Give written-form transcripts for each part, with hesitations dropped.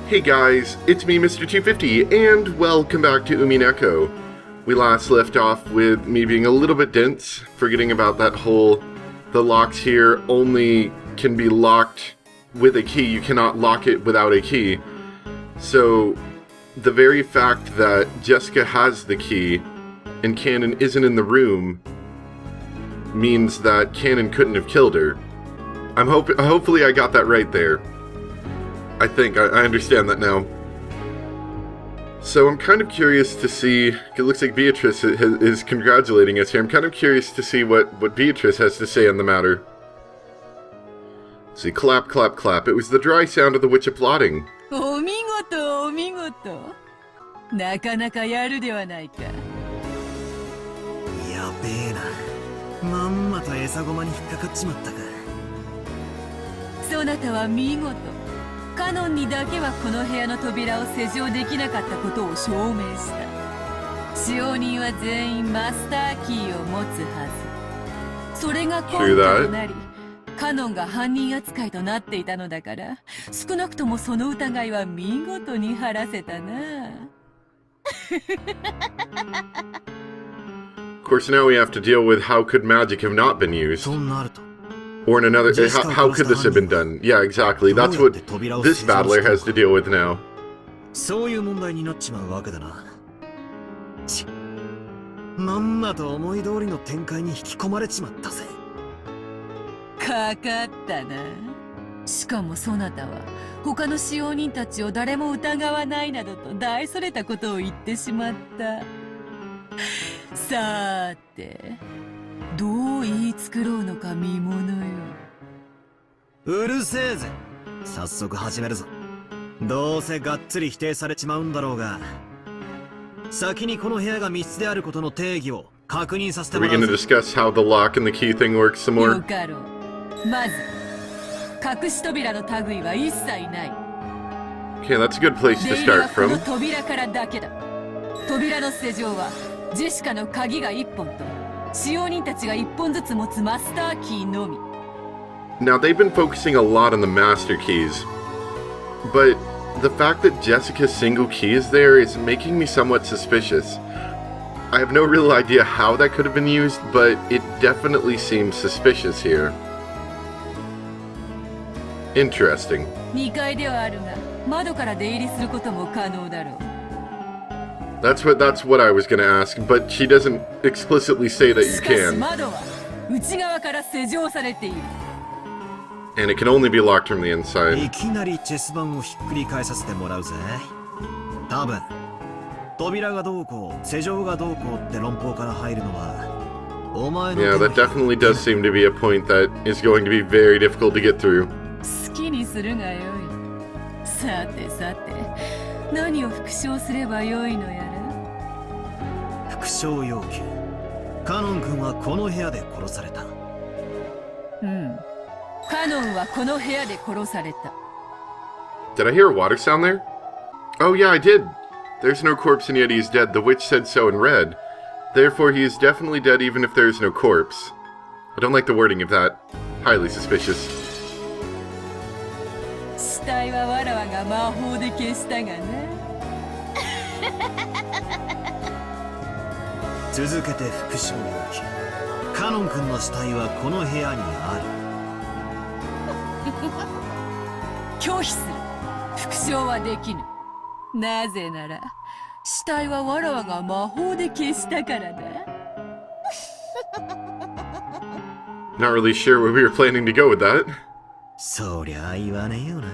Hey guys, it's me, Mr. 250, and welcome back to Umineko. We last left off with me being a little bit dense, forgetting about that whole, the locks here only can be locked with a key, you cannot lock it without a key. So, the very fact that Jessica has the key, and Cannon isn't in the room, means that Cannon couldn't have killed her. Hopefully I got that right there. I think I understand that now. So I'm kind of curious to see, it looks like Beatrice is congratulating us here. I'm kind of curious to see what Beatrice has to say on the matter. Let's see, clap, clap, clap. It was the dry sound of the witch applauding. Omigoto, omigoto. Nakanaka yaru dewa nai ka. Yabee na. Mammato esagoma ni hikkakatchimatta ka. そなたは見事。カノンにだけはこの部屋の扉を施錠できなかったことを証明した。使用人は全員マスターキーを持つはず。それが根拠となり、カノンが犯人扱いとなっていたのだから、少なくともその疑いは見事に晴らせたな。Of course, now we have to deal with how could magic have not been used. Or in another, how could this have been done? Yeah, exactly. That's what this battler has to deal with now. そういう問題になっちまうわけだな。まんまと思い通りの展開に引き込まれちまったぜ。かかったな。しかもそなたは他の使用人たちを誰も疑わないなどと大それたことを言ってしまった。さーて。どう言い作ろうのか見ものよ。うるせえぜ。早速始めるぞ。どうせがっつり否定されちまうんだろうが、先にこの部屋が密室であることの定義を確認させてもらう。Are we going to discuss how the lock and the key thing works some more? よかろう。まず、隠し扉の類は一切ない。Okay, that's a good place to start こ from. の扉からだけだ。扉の施錠はジェシカの鍵が1本と。使用人たちが1本ずつ持つマスターキーのみ。Now, they've been focusing a lot on the master keys, but the fact that Jessica's single key is there is making me somewhat suspicious. I have no real idea how that could have been used, but it definitely seems suspicious here. Interesting. 2階ではあるが、窓から出入りすることも可能だろう。That's what I was gonna ask, but she doesn't explicitly say that you can. And it can only be locked from the inside. いきなりチェス盤をひっくり返させてもらうぜ。多分、扉がどうこう、施錠がどうこうって論法から入るのは、お前の。Yeah, that definitely does seem to be a point that is going to be very difficult to get through. 好きにするがよい。さてさて、何を復唱すればよいのやら。復唱要求。カノン君はこの部屋で殺された。うん。カノンはこの部屋で殺された。Did I hear a water sound there? Oh yeah, I did. There's no corpse and yet he is dead. The witch said so in red. Therefore he is definitely dead even if there is no corpse. I don't like the wording of that. Highly suspicious. 死体はわらわが魔法で消したがね。続けて復唱要求。カノン君の死体はこの部屋にある。拒否する。復唱はできぬ。なぜなら、死体はわらわが魔法で消したからだ。Not really sure where we were planning to go with that. そりゃ言わねえよな。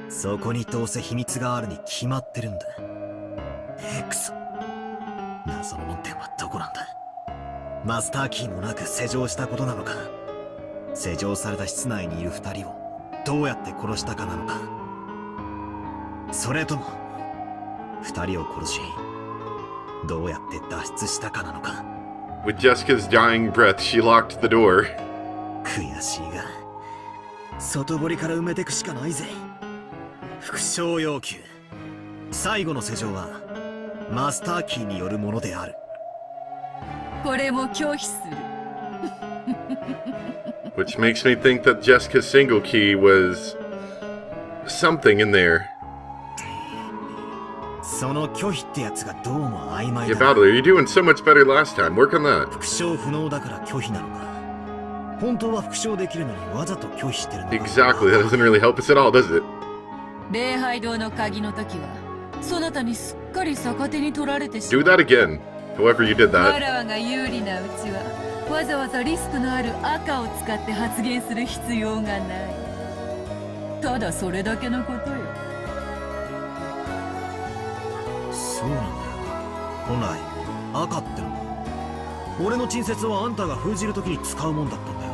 そこにどうせ秘密があるに決まってるんだ。くそ。謎の門点はどこなんだ。マスターキーもなく施錠したことなのか。施錠された室内にいる2人をどうやって殺したかなのか。それとも2人を殺しどうやって脱出したかなのか。 With Jessica's dying breath, she locked the door. 悔しいが外堀から埋めてくしかないぜ。復唱要求。最後の施錠はマスターキーによるものである。これも拒否する。Which makes me think that Jessica's single key was something in there. その拒否ってやつがどうも曖昧 Yeah, だ。 Battler, you're doing so much better last time. Work on that. 復唱不能だから拒否なのか。本当は復唱できるのにわざと拒否してるのか。 Exactly, that doesn't really help us at all, does it? 礼拝堂の鍵の時はそなたにすっかり逆手に取られてしま Do う。 that again. However you did わ that. らわが有利なうちはわざわざリスクのある赤を使って発言する必要がない。ただそれだけのことよ。そうなんだよ。本来赤ってのは俺の陳説をあんたが封じるときに使うもんだったんだよ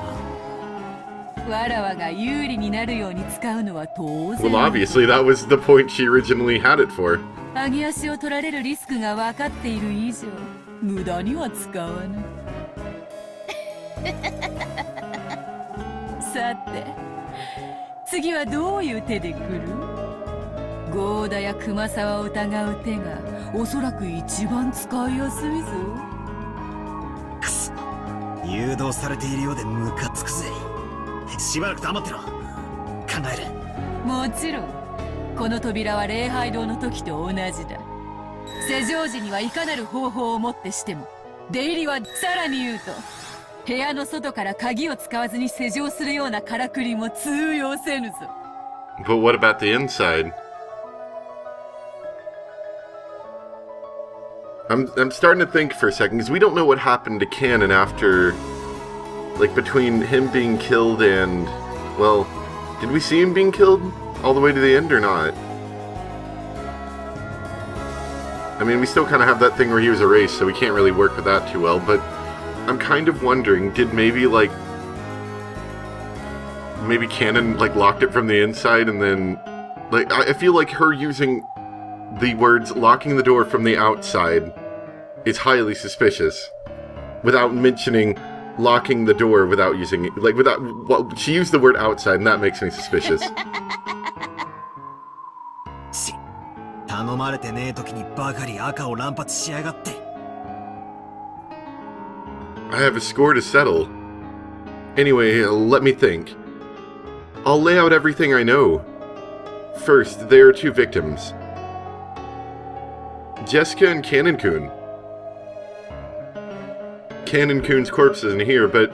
な。わらわが有利になるように使うのは当 Well, 然。 obviously, that was the point she originally had it for. 上げ足を取られるリスクが分かっている以上無駄には使わぬ。さて次はどういう手で来る？ゴーダや熊沢を疑う手がおそらく一番使いやすいぞ。くそ、誘導されているようでムカつくぜ。しばらく黙ってろ。考える。もちろんこの扉は礼拝堂の時と同じだ。施錠時にはいかなる方法をもってしても出入りはさらに言うと部屋の外から鍵を使わずに施錠するようなからくりも通用せぬぞ。 But what about the inside? I'm starting to think for a second, because we don't know what happened to Cannon after, like, between him being killed and, well, did we see him being killed all the way to the end or not? I mean, we still kind of have that thing where he was erased, so we can't really work with that too well, but I'm kind of wondering, did maybe, like, maybe Cannon, like, locked it from the inside and then, like, I feel like her using the words locking the door from the outside is highly suspicious without mentioning locking the door without using it. Like, without, well, she used the word outside and that makes me suspicious. 頼まれてねえ時にばかり赤を乱発しやがって。 I have a score to settle. Anyway, let me think. I'll lay out everything I know. First, there are two victims. Jessica and Cannon-kun. Cannon-kun's corpse isn't here, but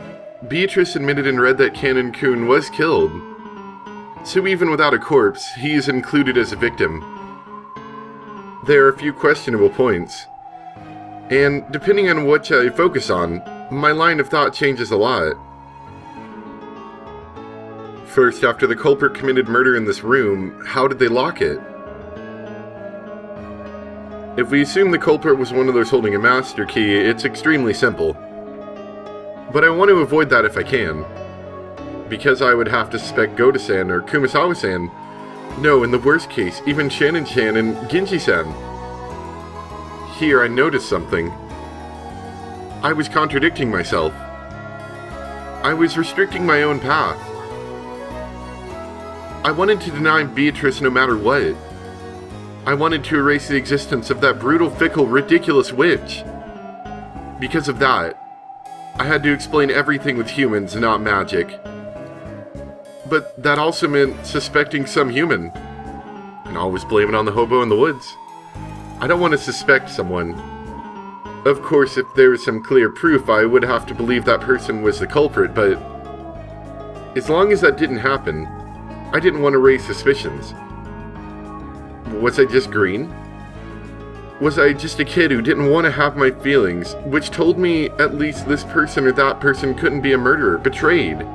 Beatrice admitted and read that Cannon-kun was killed. So even without a corpse, he is included as a victim. There are a few questionable points. And depending on what I focus on, my line of thought changes a lot. First, after the culprit committed murder in this room, how did they lock it? If we assume the culprit was one of those holding a master key, it's extremely simple. But I want to avoid that if I can. Because I would have to suspect Goda-san or Kumasawa-san. No, in the worst case, even Shannon-chan and Genji-san. Here I noticed something. I was contradicting myself. I was restricting my own path. I wanted to deny Beatrice no matter what. I wanted to erase the existence of that brutal, fickle, ridiculous witch. Because of that, I had to explain everything with humans, not magic. But that also meant suspecting some human. And always blame it on the hobo in the woods. I don't want to suspect someone. Of course, if there was some clear proof, I would have to believe that person was the culprit, but as long as that didn't happen, I didn't want to raise suspicions. Was I just green? Was I just a kid who didn't want to have my feelings, which told me at least this person or that person couldn't be a murderer, betrayed?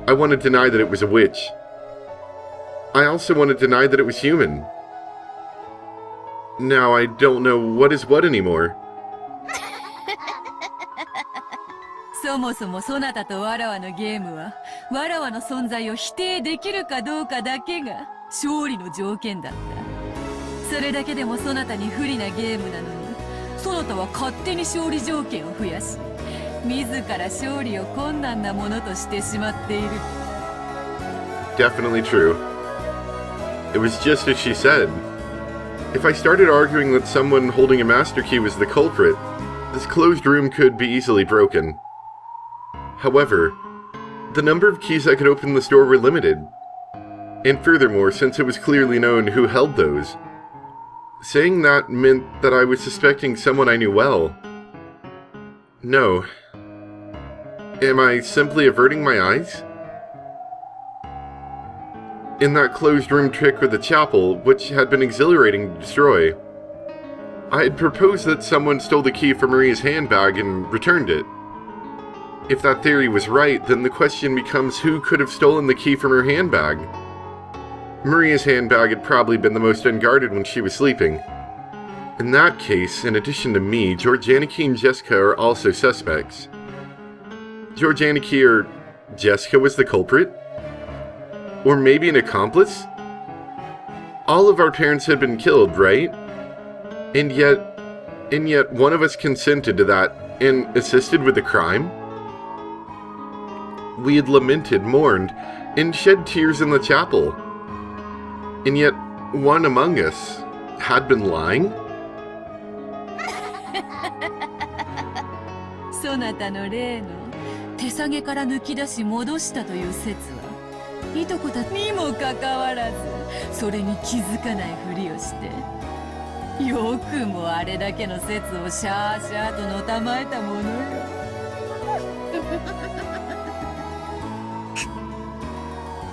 I want to deny that it was a witch. I also want to deny that it was human. Now I don't know what is what anymore. そもそもそなたとわらわのゲームはわらわの存在を否定できるかどうかだけが勝利の条件だった。それだけでもそなたに不利なゲームなのにそなたは勝手に勝利条件を増やし自ら勝利を困難なものとしてしまっている。 Definitely true. It was just as she said. If I started arguing that someone holding a master key was the culprit, this closed room could be easily broken. However, the number of keys that could open this door were limited. And furthermore, since it was clearly known who held those, Saying that meant that I was suspecting someone I knew well. No. Am I simply averting my eyes? In that closed room trick with the chapel, which had been exhilarating to destroy, I had proposed that someone stole the key from Maria's handbag and returned it. If that theory was right, then the question becomes who could have stolen the key from her handbag? Maria's handbag had probably been the most unguarded when she was sleeping. In that case, in addition to me, Georgianiki and Jessica are also suspects. Georgianiki or Jessica was the culprit? Or maybe an accomplice? All of our parents had been killed, right? And yet one of us consented to that and assisted with the crime? We had lamented, mourned, and shed tears in the chapel. And yet one among us had been lying? そなたの例の手提げから抜き出し戻したという説はいとこたちにもかかわらずそれに気づかないふりをしてよくもあれだけの説をシャーシャーとのたまえたものよ。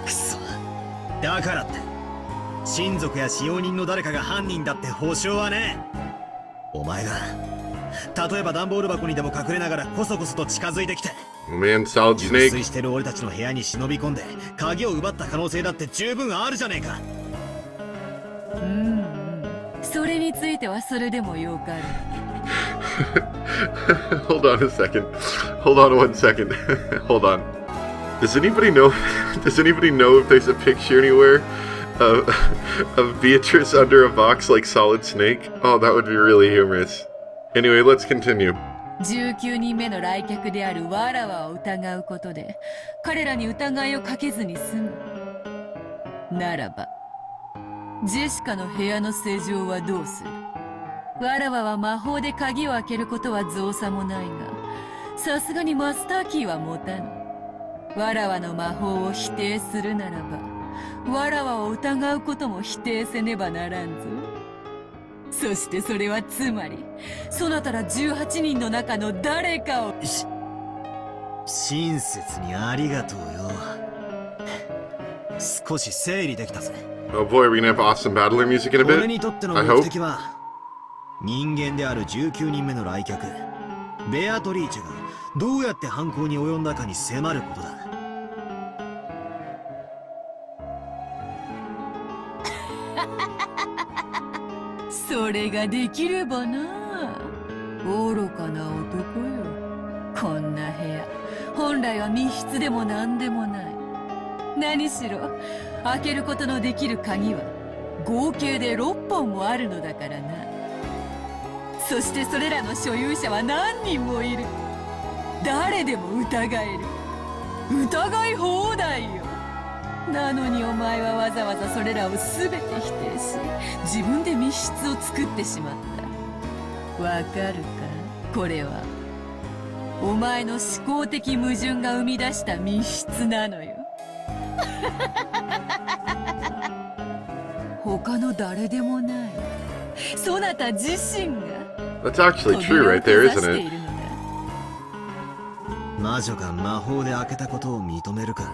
くそ。だからって親族や使用人の誰かが犯人だって保証はねえ。お前が例えば段ボール箱にでも隠れながらコソコソと近づいてきて Man, solid 熟 snake. 睡してる俺たちの部屋に忍び込んで鍵を奪った可能性だって十分あるじゃねえか。それについてはそれでもよかる。Hold on a second. Hold on 1 second. Hold on. Does anybody know? Does anybody know if there's a picture anywhere of Beatrice under a box like Solid Snake? Oh, that would be really humorous. Anyway, let's continue. 19人目の来客であるわらわを疑うことで彼らに疑いをかけずに済むならばジェシカの部屋の施錠はどうする？わらわは魔法で鍵を開けることは造作もないがさすがにマスターキーは持たぬ。わらわの魔法を否定するならばわらわを疑うことも否定せねばならんぞ。そしてそれはつまりそなたら18人の中の誰かを親切にありがとうよ。少し整理できたぜ。Oh boy, are we gonna have awesome battler music in a 俺 bit? にとっての I 目 hope. 的は人間である19人目の来客ベアトリーチェがどうやって犯行に及んだかに迫ることだ。それができればな。愚かな男よ。こんな部屋本来は密室でも何でもない。何しろ開けることのできる鍵は合計で6本もあるのだからな。そしてそれらの所有者は何人もいる。誰でも疑える。疑い放題よ。なのにお前はわざわざそれらを全て否定し自分で密室を作ってしまった。わかるか？これはお前の思考的矛盾が生み出した密室なのよ。他の誰でもないそなた自身が That's actually true right there, isn't it? 魔女が魔法で開けたことを認めるか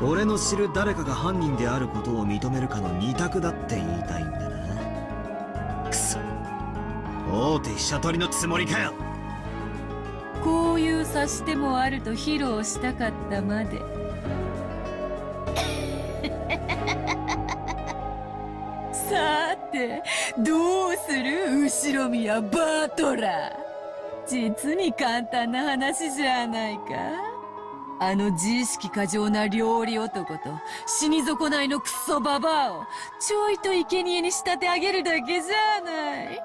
俺の知る誰かが犯人であることを認めるかの二択だって言いたいんだな。くそ大手飛車取りのつもりかよ。こういう指し手もあると披露したかったまで。さてどうする後ろ宮バートラー。実に簡単な話じゃないか。あの自意識過剰な料理男と死に損ないのクソババアをちょいと生贄に仕立て上げるだけじゃない。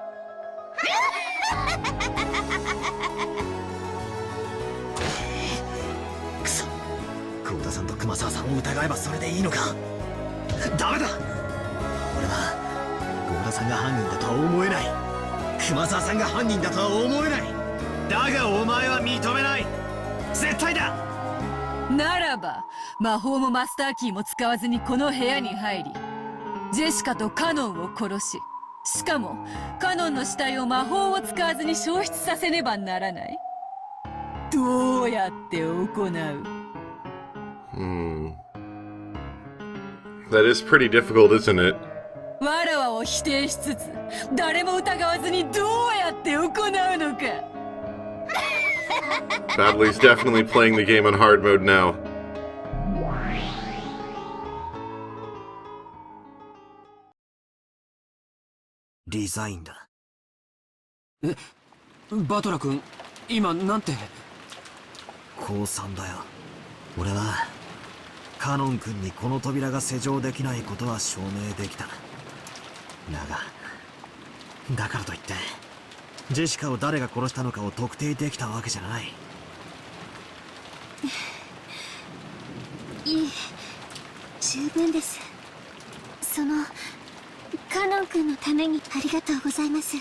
くそ幸田さんと熊沢さんを疑えばそれでいいのか。ダメだ。俺は幸田さんが犯人だとは思えない。熊沢さんが犯人だとは思えない。だがお前は認めない。絶対だ。ならば魔法もマスターキーも使わずにこの部屋に入りジェシカとカノンを殺ししかもカノンの死体を魔法を使わずに消失させねばならない。どうやって行う？ That is pretty difficult, isn't it? わらわを否定しつつ誰も疑わずにどうやって行うのか。Battler's definitely playing the game on hard mode now. リザインだ。バトラ君、今なんて。降参だよ。俺はカノン君にこの扉が施錠できないことは証明できた。だからといってジェシカを誰が殺したのかを特定できたわけじゃない。いえ、十分です。カノン君のためにありがとうございます。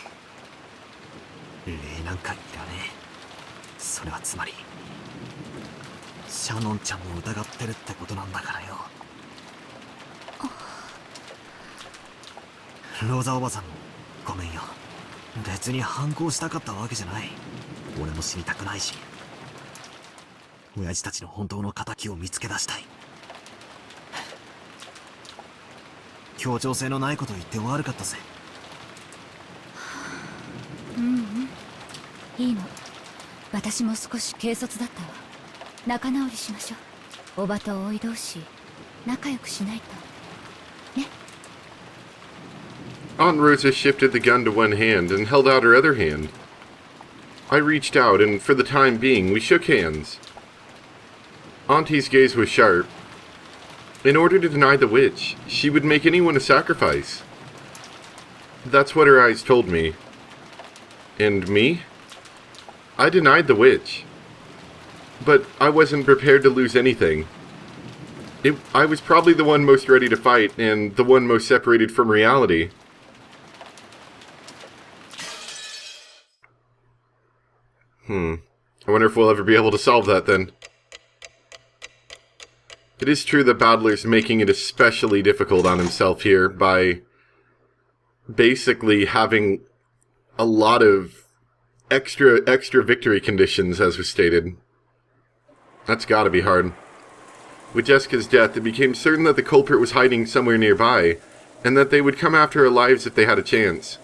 礼なんかいらねえ。それはつまりシャノンちゃんも疑ってるってことなんだからよ。ローザおばさんもごめんよ。別に反抗したかったわけじゃない。俺も死にたくないし、親父たちの本当の仇を見つけ出したい。協調性のないこと言って悪かったぜ。いいの。私も少し軽率だったわ。仲直りしましょう。おばとおい同士仲良くしないとね。 Aunt Rosa shifted the gun to one hand and held out her other hand. I reached out, and for the time being, we shook hands. Auntie's gaze was sharp. In order to deny the witch, she would make anyone a sacrifice. That's what her eyes told me. And me? I denied the witch. But I wasn't prepared to lose anything. I was probably the one most ready to fight, and the one most separated from reality. I wonder if we'll ever be able to solve that then. It is true that Battler's making it especially difficult on himself here by basically having a lot of extra victory conditions, as was stated. That's gotta be hard. With Jessica's death, it became certain that the culprit was hiding somewhere nearby, and that they would come after our lives if they had a chance.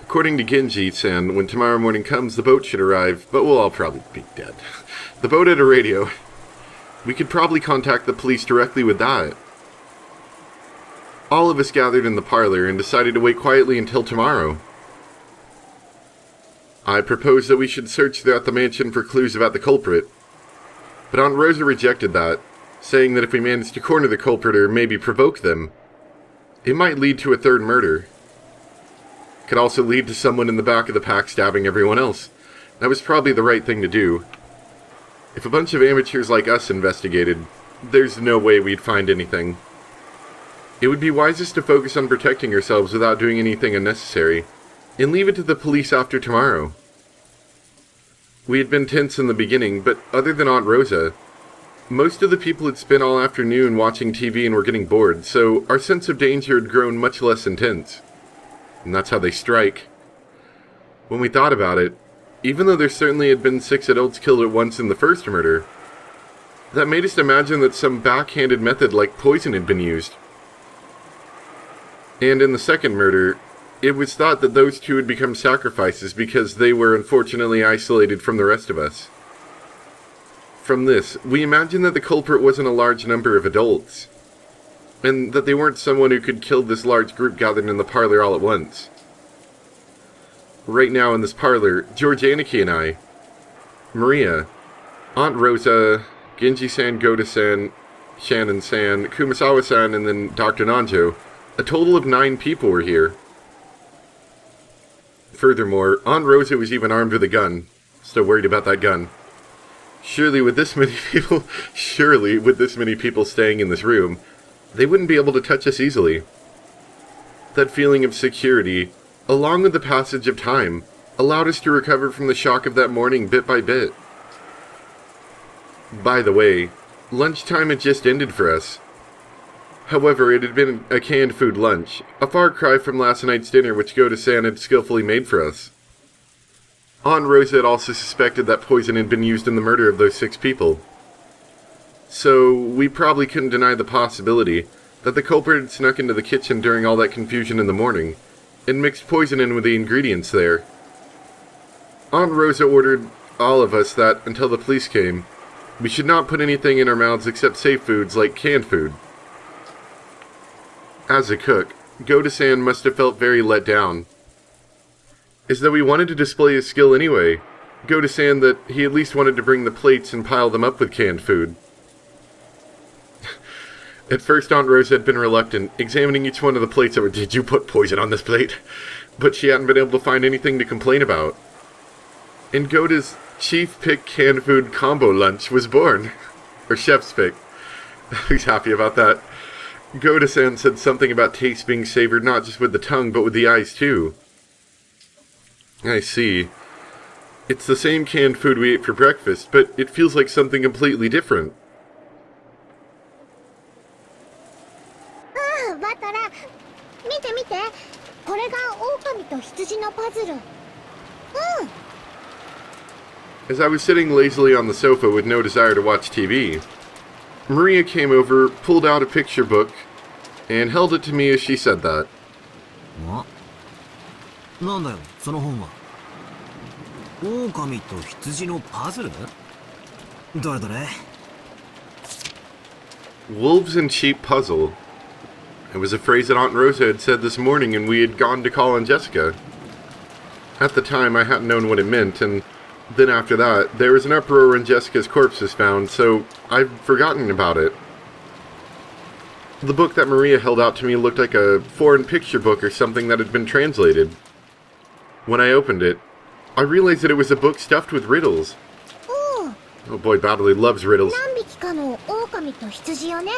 According to Genji-san, when tomorrow morning comes, the boat should arrive, but we'll all probably be dead. The boat had a radio. We could probably contact the police directly with that. All of us gathered in the parlor and decided to wait quietly until tomorrow. I proposed that we should search throughout the mansion for clues about the culprit, but Aunt Rosa rejected that, saying that if we managed to corner the culprit or maybe provoke them, it might lead to a third murder. It could also lead to someone in the back of the pack stabbing everyone else. That was probably the right thing to do. If a bunch of amateurs like us investigated, there's no way we'd find anything. It would be wisest to focus on protecting ourselves without doing anything unnecessary, and leave it to the police after tomorrow. We had been tense in the beginning, but other than Aunt Rosa, most of the people had spent all afternoon watching TV and were getting bored, so our sense of danger had grown much less intense. And that's how they strike. When we thought about it, even though there certainly had been 6 adults killed at once in the first murder, that made us imagine that some backhanded method like poison had been used. And in the second murder, it was thought that those two had become sacrifices because they were unfortunately isolated from the rest of us. From this, we imagined that the culprit wasn't a large number of adults, and that they weren't someone who could kill this large group gathered in the parlor all at once. Right now in this parlor, Georgianiki and I, Maria, Aunt Rosa, Genji-san, Goda-san, Shannon-san, Kumasawa-san, and then Dr. Nanjo, a total of 9 people were here. Furthermore, Aunt Rosa was even armed with a gun. Still worried about that gun. Surely with this many people staying in this room, they wouldn't be able to touch us easily. That feeling of security, along with the passage of time, allowed us to recover from the shock of that morning bit by bit. By the way, lunchtime had just ended for us. However, it had been a canned food lunch, a far cry from last night's dinner which Goda-san had skillfully made for us. Aunt Rosa had also suspected that poison had been used in the murder of those 6 people. So, we probably couldn't deny the possibility that the culprit had snuck into the kitchen during all that confusion in the morning, and mixed poison in with the ingredients there. Aunt Rosa ordered all of us that, until the police came, we should not put anything in our mouths except safe foods like canned food. As a cook, Goda-san must have felt very let down. As though he wanted to display his skill anyway, Goda-san that he at least wanted to bring the plates and pile them up with canned food. At first, Aunt Rose had been reluctant, examining each one of the plates that were, "Did you put poison on this plate?" But she hadn't been able to find anything to complain about. And Goda's chief pick canned food combo lunch was born. Or chef's pick. He's happy about that. Goda-san said something about taste being savored not just with the tongue, but with the eyes too. I see. It's the same canned food we ate for breakfast, but it feels like something completely different. バトラ見て見てこれが狼と羊のパズル。As I was sitting lazily on the sofa with no desire to watch TV, Maria came over, pulled out a picture book, and held it to me as she said that. なんだよ、その本は。狼と羊のパズル？どれどれ？ Wolves and sheep puzzle. It was a phrase that Aunt Rosa had said this morning and we had gone to call on Jessica. At the time, I hadn't known what it meant, and then after that, there was an uproar when Jessica's corpse was found, so I'd forgotten about it. The book that Maria held out to me looked like a foreign picture book or something that had been translated. When I opened it, I realized that it was a book stuffed with riddles. Oh boy, Badley loves riddles. 何匹かの狼と羊をね、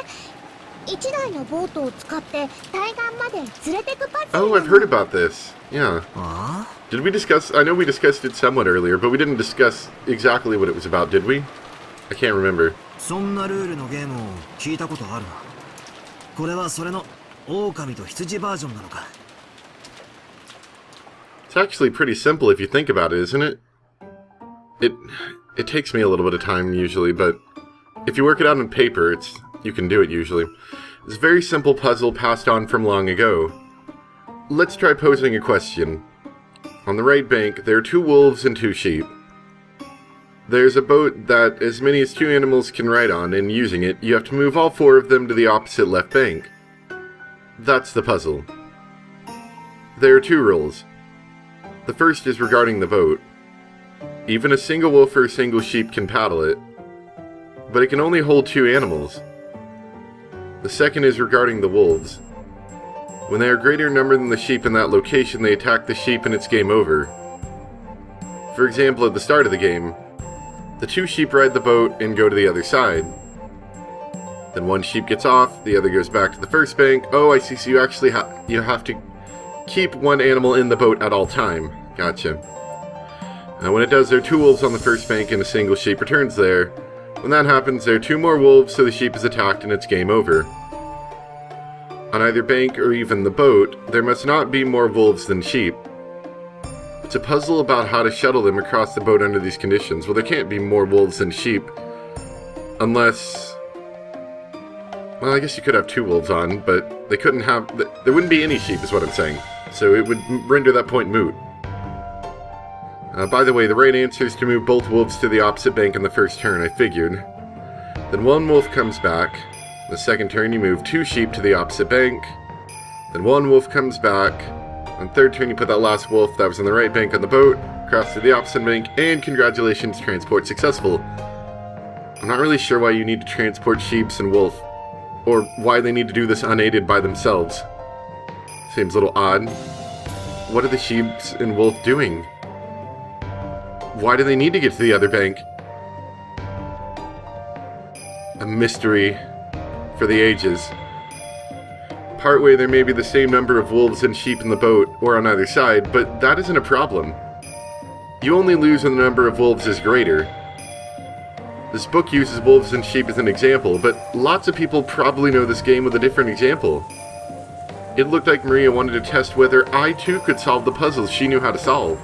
一台のボートを使って対岸まで連れてくパズル。 Oh, I've heard about this. Yeah. ああ？ Did we discuss... I know we discussed it somewhat earlier, but we didn't discuss exactly what it was about, did we? I can't remember. そんなルールのゲームを聞いたことあるな。これはそれの狼と羊バージョンなのか。 It's actually pretty simple if you think about it, isn't it? It takes me a little bit of time usually, but if you work it out on paper, you can do it usually. It's a very simple puzzle passed on from long ago. Let's try posing a question. On the right bank, there are 2 wolves and 2 sheep. There's a boat that as many as 2 animals can ride on, and using it, you have to move all 4 of them to the opposite left bank. That's the puzzle. There are 2 rules. The first is regarding the boat. Even a single wolf or a single sheep can paddle it, but it can only hold 2 animals. The second is regarding the wolves. When they are greater in number than the sheep in that location, they attack the sheep and it's game over. For example, at the start of the game, the 2 sheep ride the boat and go to the other side. Then 1 sheep gets off, the other goes back to the first bank. Oh, I see, so you actually have to keep 1 animal in the boat at all time. Gotcha. When it does, there are 2 wolves on the first bank and a single sheep returns there. When that happens, there are 2 more wolves, so the sheep is attacked and it's game over. On either bank or even the boat, there must not be more wolves than sheep. It's a puzzle about how to shuttle them across the boat under these conditions. Well, there can't be more wolves than sheep. Unless... well, I guess you could have 2 wolves on, but they couldn't have... there wouldn't be any sheep, is what I'm saying. So it would render that point moot. By the way, the right answer is to move both wolves to the opposite bank in the first turn, I figured. Then 1 wolf comes back. The second turn you move 2 sheep to the opposite bank. Then 1 wolf comes back. On third turn you put that last wolf that was on the right bank on the boat, cross to the opposite bank, and congratulations, transport successful. I'm not really sure why you need to transport sheeps and wolf, or why they need to do this unaided by themselves. Seems a little odd. What are the sheep and wolf doing? Why do they need to get to the other bank? A mystery for the ages. Partway there may be the same number of wolves and sheep in the boat, or on either side, but that isn't a problem. You only lose when the number of wolves is greater. This book uses wolves and sheep as an example, but lots of people probably know this game with a different example. It looked like Maria wanted to test whether I too could solve the puzzles she knew how to solve.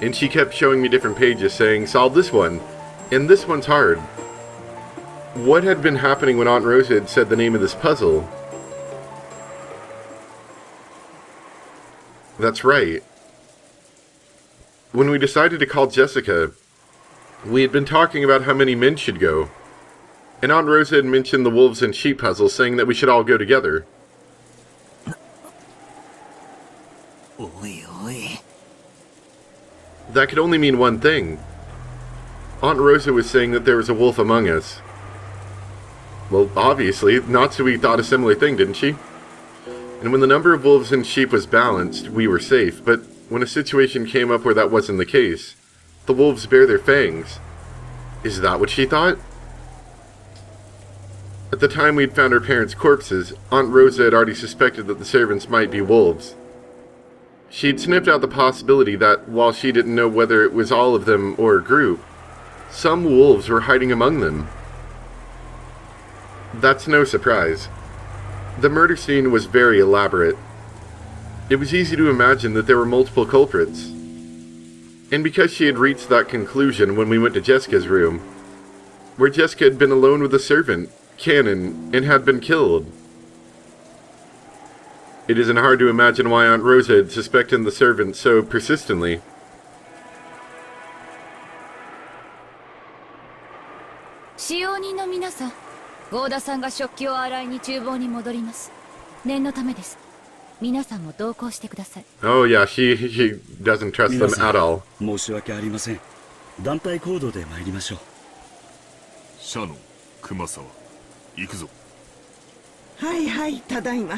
And she kept showing me different pages saying, solve this one, and this one's hard. What had been happening when Aunt Rosa had said the name of this puzzle? That's right. When we decided to call Jessica, we had been talking about how many men should go. And Aunt Rosa had mentioned the wolves and sheep puzzle, saying that we should all go together. Oi, oi. That could only mean one thing. Aunt Rosa was saying that there was a wolf among us. Well, obviously, Natsui thought a similar thing, didn't she? And when the number of wolves and sheep was balanced, we were safe, but when a situation came up where that wasn't the case, the wolves bare their fangs. Is that what she thought? At the time we'd found our parents' corpses, Aunt Rosa had already suspected that the servants might be wolves. She'd sniffed out the possibility that, while she didn't know whether it was all of them or a group, some wolves were hiding among them. That's no surprise. The murder scene was very elaborate. It was easy to imagine that there were multiple culprits. And because she had reached that conclusion when we went to Jessica's room, where Jessica had been alone with a servant, Cannon, and had been killed, it isn't hard to imagine why Aunt Rosa had suspected the servant so persistently. 使用人の皆さん、合田さんが食器を洗いに厨房に戻ります。念のためです。皆さんも同行してください。Oh yeah, she doesn't trust them at all. 申し訳ありません。団体行動で参りましょう。シャノン、熊沢、行くぞ。はいはい、ただいま。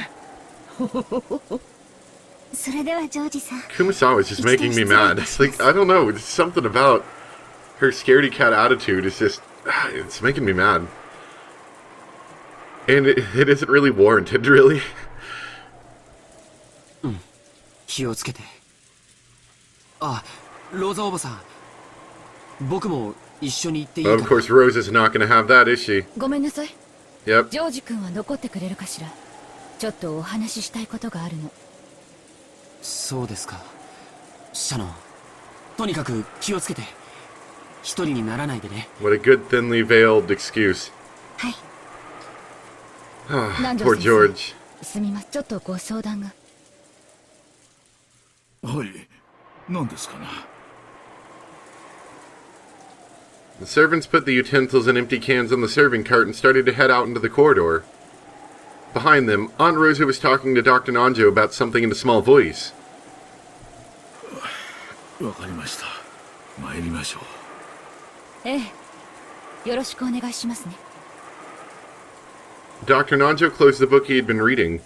それではジョージさん。 Kumasawa is just making me mad. Like, I don't know, it's something about her scaredy cat attitude is just, it's making me mad. And it isn't really warranted, really. 気をつけて。あ、ローザおばさん。僕も一緒に行っていいかな。 Of course, Rose is not going to have that, is she? ごめんなさい。 Yep. ジョージ君は残ってくれるかしら。ちょっとお話ししたいことがあるの。そうですか。シャノン。とにかく気をつけて。一人にならないでね。 What a good thinly veiled excuse. はい。 Ah, poor George. すみません。ちょっとご相談が。はい、何ですかな。 The servants put the utensils and empty cans on the serving cart and started to head out into the corridor. Behind them, Aunt Rosa was talking to Dr. Nanjo about something in a small voice. わかりました。参りましょう。ええ。よろしくお願いしますね。 Dr. Nanjo closed the book he had been reading,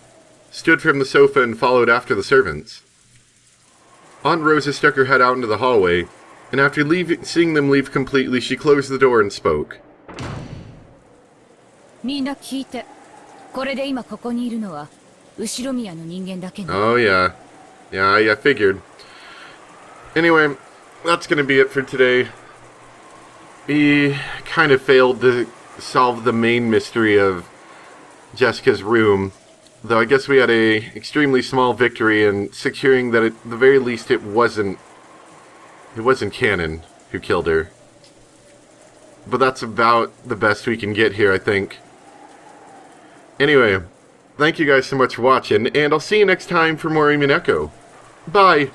stood from the sofa and followed after the servants. Aunt Rosa stuck her head out into the hallway, and after seeing them leave completely, she closed the door and spoke. みんな聞いて。これで今ここにいるのは後ろ宮の人間だけね。 Oh yeah. Yeah, I figured. Anyway, that's gonna be it for today. We kind of failed to solve the main mystery of Jessica's room, though I guess we had a extremely small victory in securing that at the very least it wasn't Cannon who killed her. But that's about the best we can get here, I think. Anyway, thank you guys so much for watching, and I'll see you next time for more Umineko. Bye!